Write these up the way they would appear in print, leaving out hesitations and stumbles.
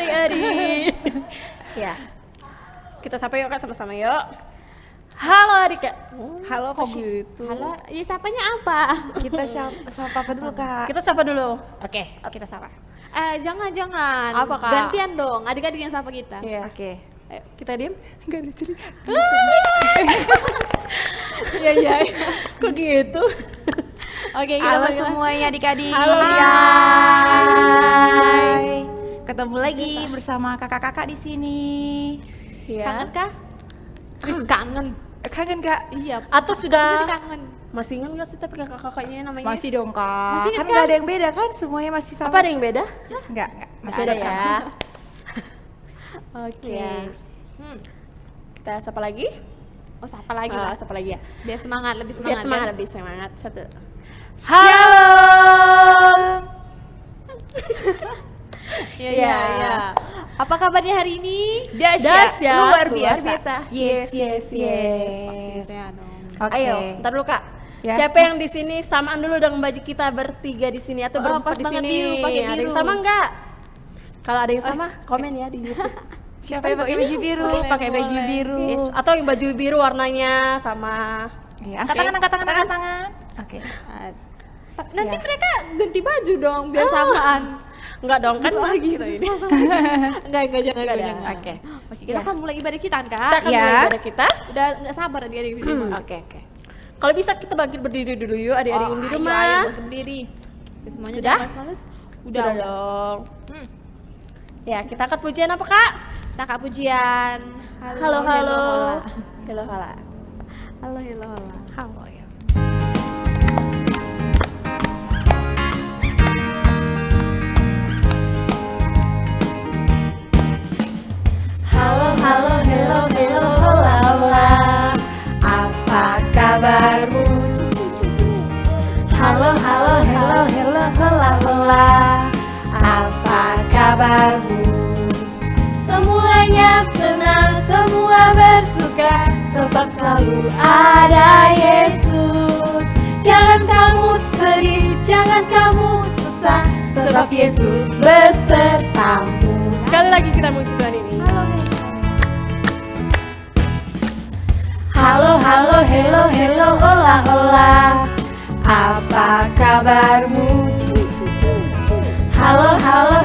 adik-adik. Ya, kita sapa yuk Kak sama-sama yuk. Halo adik Kak. Halo Kok Kak. gitu? Halo, ya sapanya apa? Kita sapa apa dulu Kak? Kita sapa dulu. Oke. Kita sapa. Jangan. Apa, Kak? Gantian dong, adik-adik yang sapa kita. Iya. Oke. Ayo, kita diem. Enggak ada cerita. Iya. Kok gitu? Oke, kita Halo panggil. semuanya adik-adik. Halo, Hai. Ketemu lagi bersama kakak-kakak di sini. Iya. Kangen kah? Kangen. Kangen Kak? Iya. Atau sudah kangen. masih ingat nggak sih tapi kakak-kakaknya namanya? Masih dong Kak. Masih ingat, kan nggak ada yang beda kan? Semuanya masih sama. Apa ada yang beda? Enggak. Masih ada ya. Oke. Iya. Kita sapa lagi? Oh, sapa lagi lah. Sapa lagi ya. Biar semangat, lebih semangat. Biar semangat, kan? lebih semangat. Satu. Shalom. Iya. Apa kabarnya hari ini? Dahsyat, luar luar biasa. biasa. Yes. Pasti saya dong. Oke. Ayo, ntar dulu Kak. Ya. Siapa yang di sini samaan dulu dengan baju kita bertiga di sini atau berempat pas di banget sini? biru, pakai Ada yang biru. sama enggak? Kalau ada yang sama, komen ya di YouTube. Siapa yang pakai baju biru? Boleh, Pakai baju boleh. biru. Yes, atau yang baju biru warnanya sama. Iya, angkat Oke. tangan, angkat tangan, angkat tangan. Oke. Nanti Iya. mereka ganti baju dong biar samaan. Enggak dong, kan lagi kita ini. Enggak jangan. Enggak ada. jangan. Oke. Oke, kita Ya. akan mulai ibadah kita Kita Kak. akan Ya. mulai ibadah kita. Udah enggak sabar adik-adik di rumah. Oke. Kalau bisa kita bangkit berdiri dulu yuk adik-adik yang di rumah. Ayo berdiri. Semuanya Sudah? jangan males. Sudah dong. Hmm. Ya, kita angkat pujian apa Kak? Nah, Kak pujian. Halo. Halo hala. Halo. Halo ya. Halo, hello, hola, hola. Apa kabarmu? Halo, hello, hola, hola. Apa kabarmu? Semuanya senang, semua bersuka, sebab selalu ada Yesus. Jangan kamu sedih, jangan kamu susah, sebab Yesus besertamu. Sekali lagi kita muji Tuhan ini. Halo, hello, hola, hola. Apa kabarmu? Halo, hello,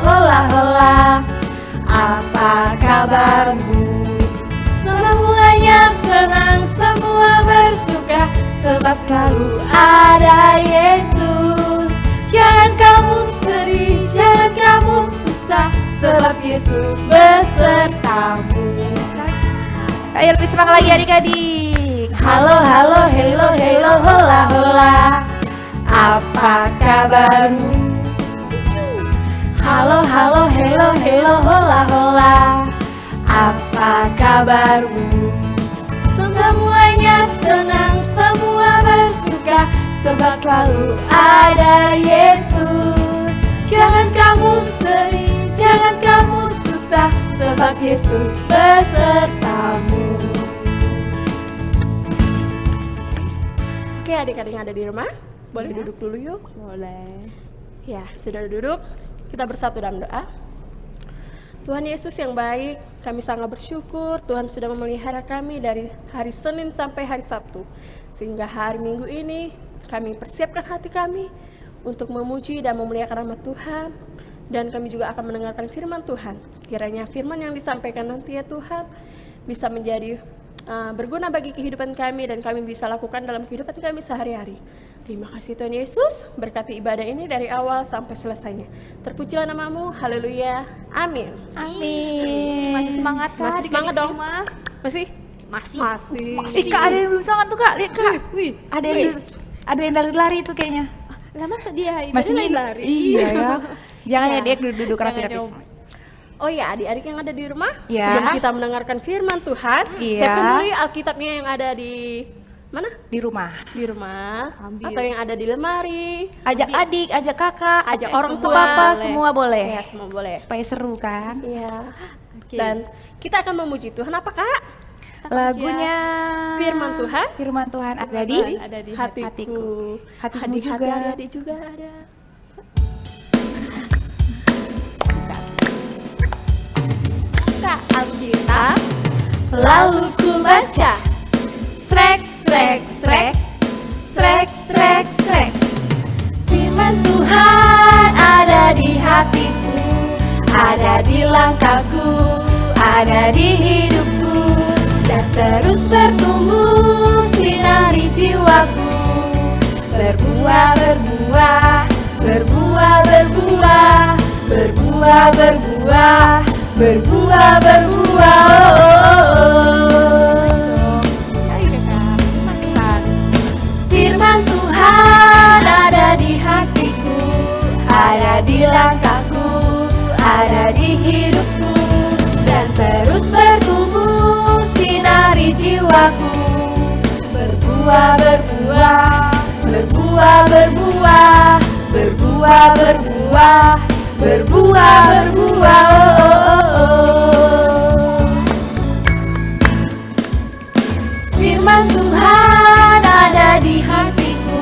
hola, hola. Apa kabarmu? Semuanya senang, semua bersuka, sebab selalu ada Yesus. Jangan kamu sedih, jangan kamu susah, sebab Yesus besertamu. Ayo lebih semangat lagi adik-adik. Halo, hello, hola, hola. Apa kabarmu? Halo, hello, hola, hola. Apa kabarmu? Semuanya senang, semua bersuka, sebab selalu ada Yesus. Jangan kamu sedih, jangan kamu susah, sebab Yesus besertamu. Oke, adik-adik yang ada di rumah, boleh duduk dulu yuk. Boleh. Ya, sudah duduk. Kita bersatu dalam doa. Tuhan Yesus yang baik, kami sangat bersyukur Tuhan sudah memelihara kami dari hari Senin sampai hari Sabtu. Sehingga hari Minggu ini kami persiapkan hati kami untuk memuji dan memuliakan nama Tuhan. Dan kami juga akan mendengarkan firman Tuhan. Kiranya firman yang disampaikan nanti ya Tuhan bisa menjadi berguna bagi kehidupan kami dan kami bisa lakukan dalam kehidupan kami sehari-hari. Terima kasih Tuhan Yesus, berkati ibadah ini dari awal sampai selesainya. Terpujilah namamu, haleluya, amin. Amin. Masih semangat Kak? Masih adik-adik semangat di dong. rumah? Masih? Masih. Ih Kak, ada yang belum semangat tuh Kak, lihat Kak. Wih, Ada yang lari-lari tuh kayaknya. lah masa dia Masih lari? Iya ya. Jangan ya Ya. dia duduk rapi-rapi. Jangan, Oh ya, adik-adik yang ada di rumah, Ya. sebelum kita mendengarkan firman Tuhan, Iya. siapkan dulu ya Alkitabnya yang ada di mana? Di rumah. Di rumah, Ambil. atau yang ada di lemari, Ajak adik, ajak kakak, ajak orang semua tua, papa, boleh. semua boleh. Ya, semua boleh. Supaya seru kan. Iya. Oke. Dan kita akan memuji Tuhan apa Kak? Lagunya Firman Tuhan. Firman Tuhan ada di ada di Hatiku. hatiku. Hatimu Hati-hati juga. adik-adik juga ada. Lalu ku baca, srek, srek, srek, srek, srek, srek. Firman Tuhan ada di hatiku, ada di langkahku, ada di hidupku, dan terus bertumbuh sinari jiwaku. Berbuah, berbuah, berbuah, berbuah, berbuah, berbuah, berbuah, berbuah. Firman Tuhan ada di hatiku, ada di langkahku, ada di hidupku, dan terus bertumbuh sinari jiwaku. Berbuah, berbuah, berbuah, berbuah, berbuah, berbuah, berbuah, berbuah. Firman Tuhan ada di hatiku,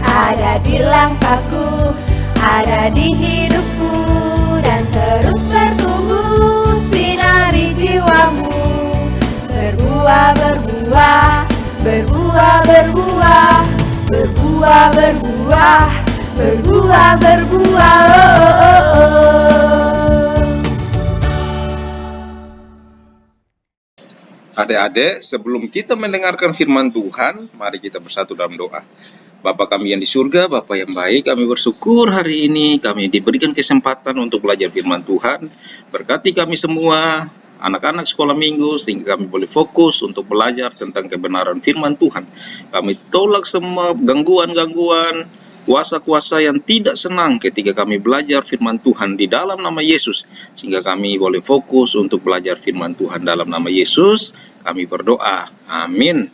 ada di langkahku, ada di hidupku, dan terus bertumbuh sinari jiwamu. Berbuah, berbuah, berbuah, berbuah, berbuah, berbuah, berbuah, berbuah. Adik-adik, sebelum kita mendengarkan firman Tuhan, mari kita bersatu dalam doa. Bapa kami yang di surga, Bapa yang baik, kami bersyukur hari ini kami diberikan kesempatan untuk belajar firman Tuhan. Berkati kami semua, anak-anak sekolah minggu, sehingga kami boleh fokus untuk belajar tentang kebenaran firman Tuhan. Kami tolak semua gangguan-gangguan, kuasa-kuasa yang tidak senang ketika kami belajar firman Tuhan di dalam nama Yesus, sehingga kami boleh fokus untuk belajar firman Tuhan dalam nama Yesus. Kami berdoa, amin.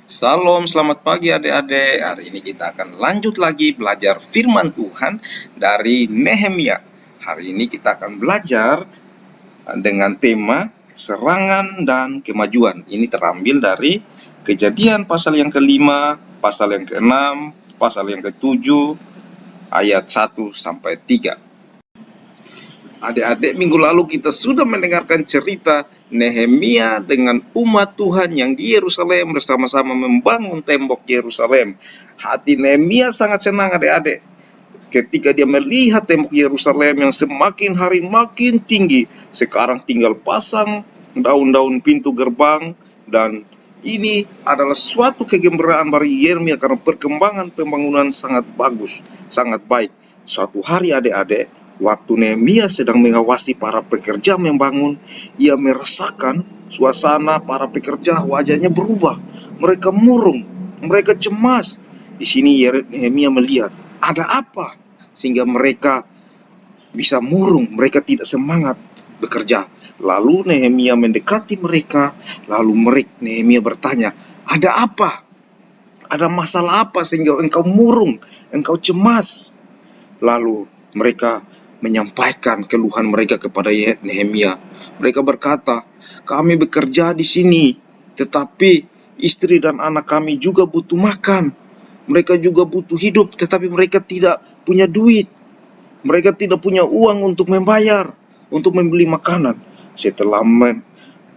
Salam, selamat pagi adik-adik. Hari ini kita akan lanjut lagi belajar firman Tuhan dari Nehemia. Hari ini kita akan belajar dengan tema serangan dan kemajuan. Ini terambil dari Kejadian pasal yang ke-5, pasal yang ke-6, pasal yang ke-7, ayat 1 sampai 3. Adik-adik, minggu lalu kita sudah mendengarkan cerita Nehemia dengan umat Tuhan yang di Yerusalem bersama-sama membangun tembok Yerusalem. Hati Nehemia sangat senang adik-adik ketika dia melihat tembok Yerusalem yang semakin hari makin tinggi. Sekarang tinggal pasang daun-daun pintu gerbang, dan ini adalah suatu kegembiraan bagi Yeremia karena perkembangan pembangunan sangat bagus, sangat baik. Suatu hari adik-adik, waktu Nehemia sedang mengawasi para pekerja membangun, ia merasakan suasana para pekerja wajahnya berubah. Mereka murung, mereka cemas. Di sini Nehemia melihat ada apa sehingga mereka bisa murung, mereka tidak semangat bekerja. Lalu Nehemia mendekati mereka, lalu Nehemia bertanya, ada apa? Ada masalah apa sehingga engkau murung, engkau cemas? Lalu mereka menyampaikan keluhan mereka kepada Nehemia. Mereka berkata, kami bekerja di sini, tetapi istri dan anak kami juga butuh makan. Mereka juga butuh hidup, tetapi mereka tidak punya duit. Mereka tidak punya uang untuk membayar, untuk membeli makanan. Setelah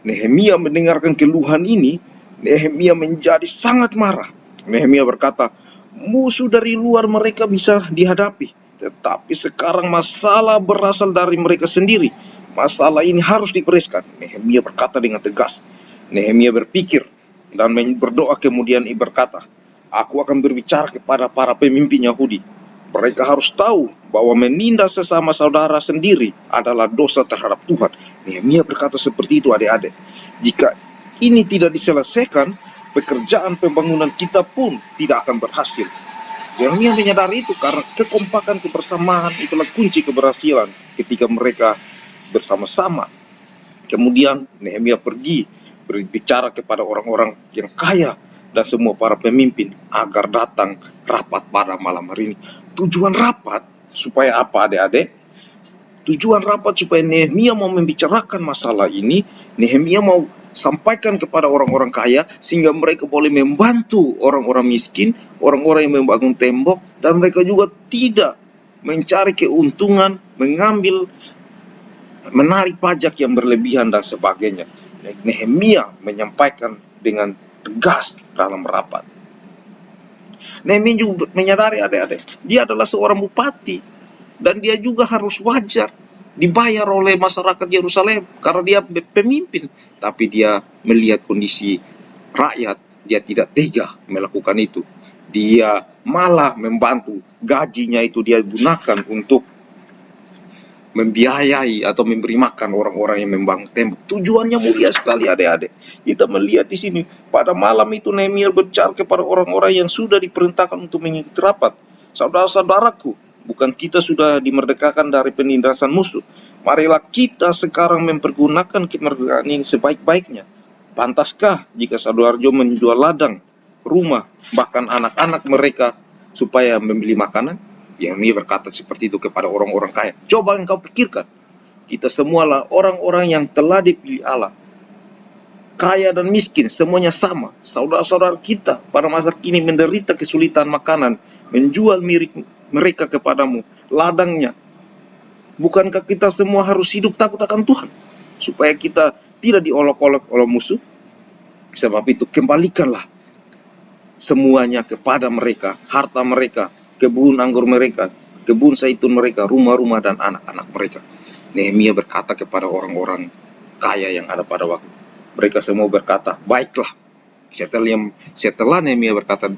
Nehemia mendengarkan keluhan ini, Nehemia menjadi sangat marah. Nehemia berkata, musuh dari luar mereka bisa dihadapi, tetapi sekarang masalah berasal dari mereka sendiri. Masalah ini harus dibereskan. Nehemia berkata dengan tegas. Nehemia berpikir dan berdoa, kemudian ia berkata, aku akan berbicara kepada para pemimpin Yahudi. Mereka harus tahu bahwa menindas sesama saudara sendiri adalah dosa terhadap Tuhan. Nehemia berkata seperti itu adik-adik. Jika ini tidak diselesaikan, pekerjaan pembangunan kita pun tidak akan berhasil. Nehemia menyadari itu karena kekompakan kebersamaan itulah kunci keberhasilan ketika mereka bersama-sama. Kemudian Nehemia pergi berbicara kepada orang-orang yang kaya dan semua para pemimpin agar datang rapat pada malam hari ini. Tujuan rapat supaya apa adik-adik? Tujuan rapat supaya Nehemia mau membicarakan masalah ini. Nehemia mau sampaikan kepada orang-orang kaya sehingga mereka boleh membantu orang-orang miskin, orang-orang yang membangun tembok, dan mereka juga tidak mencari keuntungan, mengambil menarik pajak yang berlebihan dan sebagainya. Nehemia menyampaikan dengan tegas dalam rapat. Nehemia juga menyadari adik-adik, dia adalah seorang bupati dan dia juga harus wajar dibayar oleh masyarakat Yerusalem karena dia pemimpin, tapi dia melihat kondisi rakyat, dia tidak tega melakukan itu. Dia malah membantu, gajinya itu dia gunakan untuk membiayai atau memberi makan orang-orang yang membangun tembok. Tujuannya mulia sekali adik-adik. Kita melihat di sini pada malam itu Nehemia berbicara kepada orang-orang yang sudah diperintahkan untuk mengikuti rapat. Saudara-saudaraku, bukan kita sudah dimerdekakan dari penindasan musuh. Marilah kita sekarang mempergunakan kemerdekaan ini sebaik-baiknya. Pantaskah jika Saudarajo menjual ladang, rumah, bahkan anak-anak mereka supaya membeli makanan? Yeremia berkata seperti itu kepada orang-orang kaya. Coba engkau pikirkan, kita semualah orang-orang yang telah dipilih Allah. Kaya dan miskin, semuanya sama. Saudara-saudara kita pada masa kini menderita kesulitan makanan, menjual mereka kepadamu, ladangnya. Bukankah kita semua harus hidup takut akan Tuhan? Supaya kita tidak diolok-olok oleh musuh? Sebab itu kembalikanlah semuanya kepada mereka, harta mereka, kebun anggur mereka, kebun zaitun mereka, rumah-rumah dan anak-anak mereka. Nehemia berkata kepada orang-orang kaya yang ada pada waktu. Mereka semua berkata, baiklah. Setelah Nehemia berkata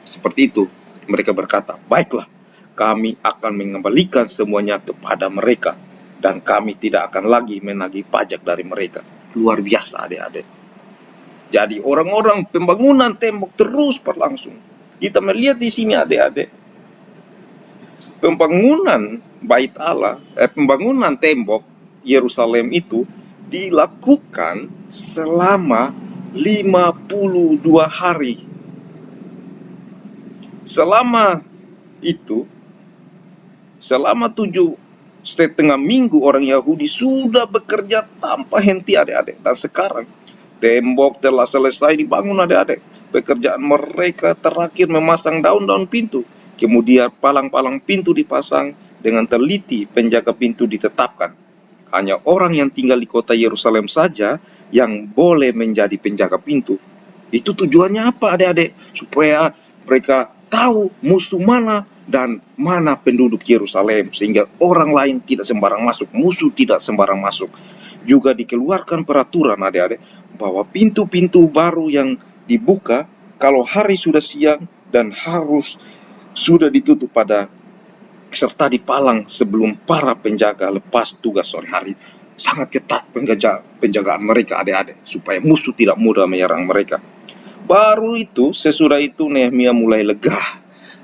seperti itu, mereka berkata, baiklah, kami akan mengembalikan semuanya kepada mereka dan kami tidak akan lagi menagih pajak dari mereka. Luar biasa adik-adik. Jadi orang-orang pembangunan tembok terus berlangsung. Kita melihat di sini adik-adik, pembangunan bait Allah, pembangunan tembok Yerusalem itu dilakukan selama 52 hari. Selama itu, selama 7,5 minggu orang Yahudi sudah bekerja tanpa henti adik-adik. Dan sekarang tembok telah selesai dibangun adik-adik. Pekerjaan mereka terakhir memasang daun-daun pintu. Kemudian palang-palang pintu dipasang dengan teliti, penjaga pintu ditetapkan. Hanya orang yang tinggal di kota Yerusalem saja yang boleh menjadi penjaga pintu. Itu tujuannya apa adik-adik? Supaya mereka tahu musuh mana dan mana penduduk Yerusalem. Sehingga orang lain tidak sembarang masuk, musuh tidak sembarang masuk. Juga dikeluarkan peraturan adik-adik bahwa pintu-pintu baru yang dibuka kalau hari sudah siang dan harus sudah ditutup pada serta dipalang sebelum para penjaga lepas tugas sore hari. Sangat ketat penjagaan mereka adik-adik supaya musuh tidak mudah menyerang mereka. Baru itu, sesudah itu Nehemia mulai lega.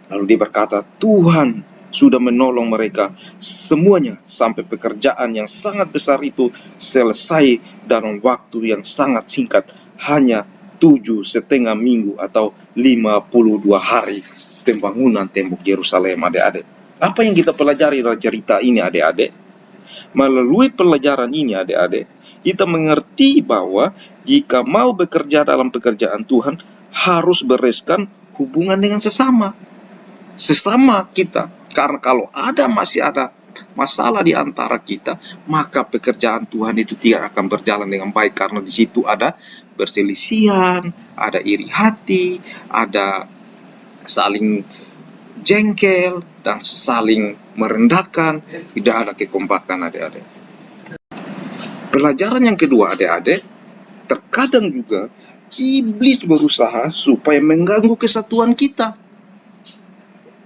Lalu dia berkata, Tuhan sudah menolong mereka semuanya sampai pekerjaan yang sangat besar itu selesai dalam waktu yang sangat singkat, hanya 7,5 minggu atau 52 hari pembangunan tembok Yerusalem adik-adik. Apa yang kita pelajari dari cerita ini adik-adik? Melalui pelajaran ini adik-adik, kita mengerti bahwa jika mau bekerja dalam pekerjaan Tuhan, harus bereskan hubungan dengan sesama kita. Karena kalau masih ada masalah di antara kita, maka pekerjaan Tuhan itu tidak akan berjalan dengan baik. Karena di situ ada perselisihan, ada iri hati, ada saling jengkel, dan saling merendahkan, tidak ada kekompakan adik-adik. Pelajaran yang kedua adik-adik, terkadang juga iblis berusaha supaya mengganggu kesatuan kita.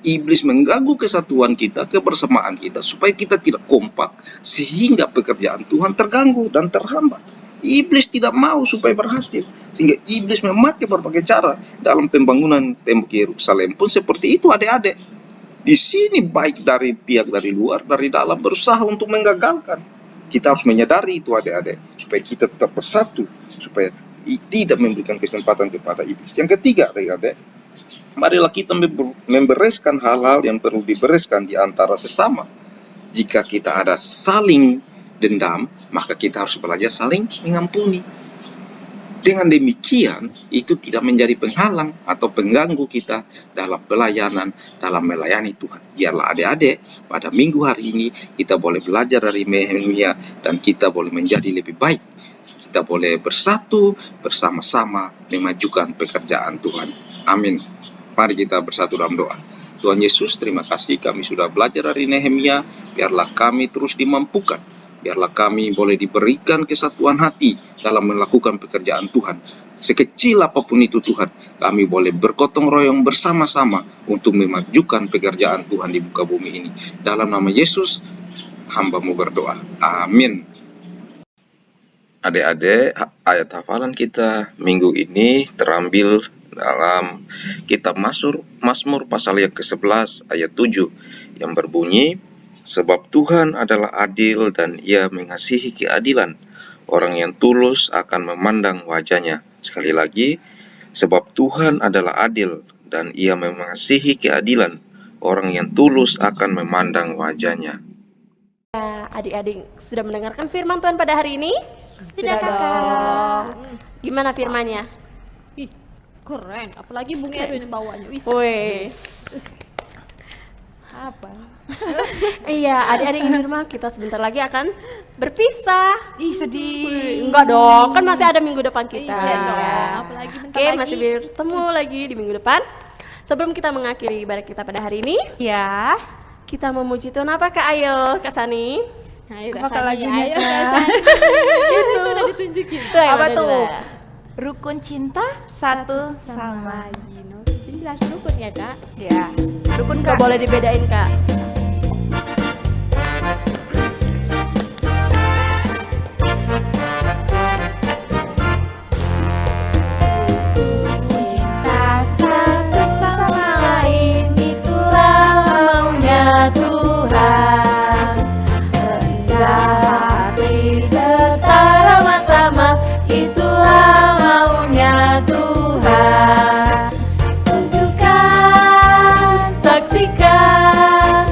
Iblis mengganggu kesatuan kita, kebersamaan kita, supaya kita tidak kompak, sehingga pekerjaan Tuhan terganggu dan terhambat. Iblis tidak mau supaya berhasil, sehingga iblis memakai berbagai cara dalam pembangunan tembok Yerusalem pun seperti itu adik-adik. Di sini baik dari pihak dari luar, dari dalam berusaha untuk menggagalkan. Kita harus menyadari itu adik-adik, supaya kita tetap bersatu, supaya tidak memberikan kesempatan kepada iblis. Yang ketiga adik-adik, marilah kita membereskan hal-hal yang perlu dibereskan di antara sesama. Jika kita ada saling dendam, maka kita harus belajar saling mengampuni. Dengan demikian, itu tidak menjadi penghalang atau pengganggu kita dalam pelayanan, dalam melayani Tuhan. Biarlah adik-adik, pada minggu hari ini kita boleh belajar dari Nehemia dan kita boleh menjadi lebih baik. Kita boleh bersatu bersama-sama memajukan pekerjaan Tuhan. Amin. Mari kita bersatu dalam doa. Tuhan Yesus, terima kasih kami sudah belajar dari Nehemia. Biarlah kami terus dimampukan. Biarlah kami boleh diberikan kesatuan hati dalam melakukan pekerjaan Tuhan. Sekecil apapun itu Tuhan, kami boleh bergotong royong bersama-sama untuk memajukan pekerjaan Tuhan di muka bumi ini. Dalam nama Yesus, hamba-Mu berdoa. Amin. Adik-adik, ayat hafalan kita minggu ini terambil dalam kitab Mazmur pasal yang ke-11 ayat 7 yang berbunyi, sebab Tuhan adalah adil dan Ia mengasihi keadilan. Orang yang tulus akan memandang wajah-Nya. Sekali lagi, sebab Tuhan adalah adil dan Ia mengasihi keadilan. Orang yang tulus akan memandang wajah-Nya. Ya, adik-adik sudah mendengarkan firman Tuhan pada hari ini? Sudah, Kakak. dong. Gimana firmannya? Ih, keren. Apalagi Bung Erwin yang bawanya. Wis. Woi. Apa? Iya, adik-adik di rumah kita sebentar lagi akan berpisah. Ih, sedih. Enggak dong, kan masih ada minggu depan kita. Iya dong. Apalagi bentar Oke, lagi. masih bertemu lagi di minggu depan. Sebelum kita mengakhiri ibadah kita pada hari ini, Ya. kita memuji Tuhan apa Kak? Ayo, Kak Sani. Ayo Apa Kak Sani, lagunya, ayo Kak? Kak Sani. Itu udah ditunjukin. Itu yang Apa ada di tuh? layar. Rukun cinta satu sama. Gino. Jadi langsung rukun ya Kak? Ya, Rukun nggak Kak. boleh dibedain Kak. Cinta satu sama lain, itulah maunya Tuhan. Rendah hati serta ramah tamah, itulah maunya Tuhan. Tunjukkan, saksikan,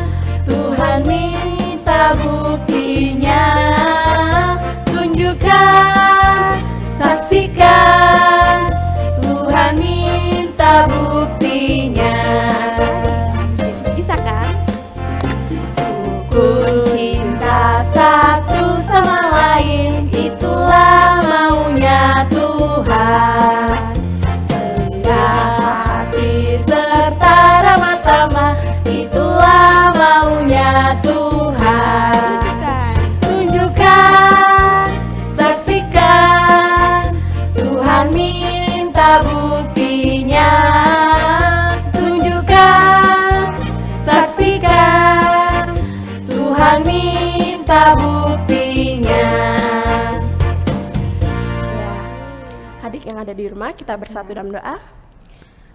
Tuhan minta buktinya. Tunjukkan, saksikan, Tuhan minta buktinya. Bisa kan? Rukun cinta satu sama lain, itulah maunya Tuhan. Rendah hati serta ramah tamah, itulah maunya Tuhan. Tunjukkan, saksikan, Tuhan minta buktinya. Tunjukkan, saksikan, Tuhan minta buktinya. Adik yang ada di rumah, kita bersatu dalam doa.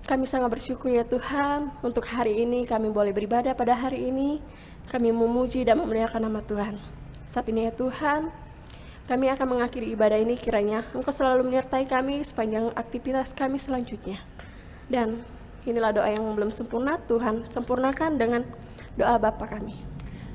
Kami sangat bersyukur ya Tuhan, untuk hari ini kami boleh beribadah pada hari ini. Kami memuji dan memuliakan nama Tuhan. Saat ini ya Tuhan, kami akan mengakhiri ibadah ini, kiranya Engkau selalu menyertai kami sepanjang aktivitas kami selanjutnya. Dan inilah doa yang belum sempurna, Tuhan sempurnakan dengan doa Bapa kami.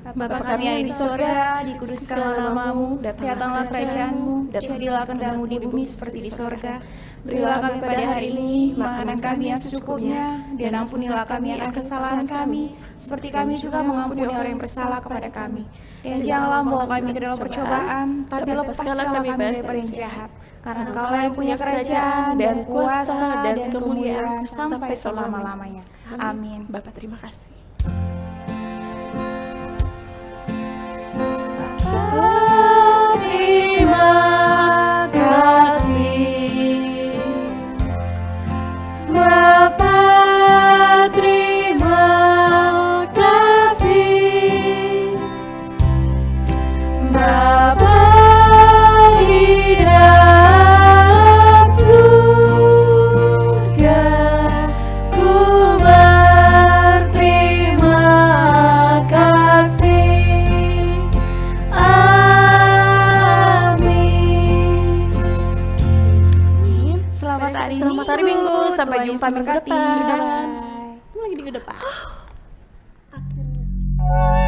Bapa kami yang di sorga, dikuduskanlah namamu, datanglah kerajaanmu, jadilah kehendakmu di bumi seperti di sorga. Berilah kami pada hari ini makanan kami yang secukupnya, dan ampunilah kami akan kesalahan kami, seperti kami juga mengampuni orang yang bersalah kepada kami. Dan janganlah membawa kami ke dalam percobaan, tapi lepaskanlah kami daripada yang jahat. Karena Engkau yang punya kerajaan dan kuasa dan kemuliaan sampai selama-lamanya. Amin. Bapak terima kasih. Terima kasih Bapa, terima kasih Bapa di dalam surga, ku berterima kasih. Amin. Selamat hari Selamat hari Minggu, sampai Tuhan jumpa Yesus minggu memberkati. depan. Dadah. Lagi minggu depan. Akhirnya.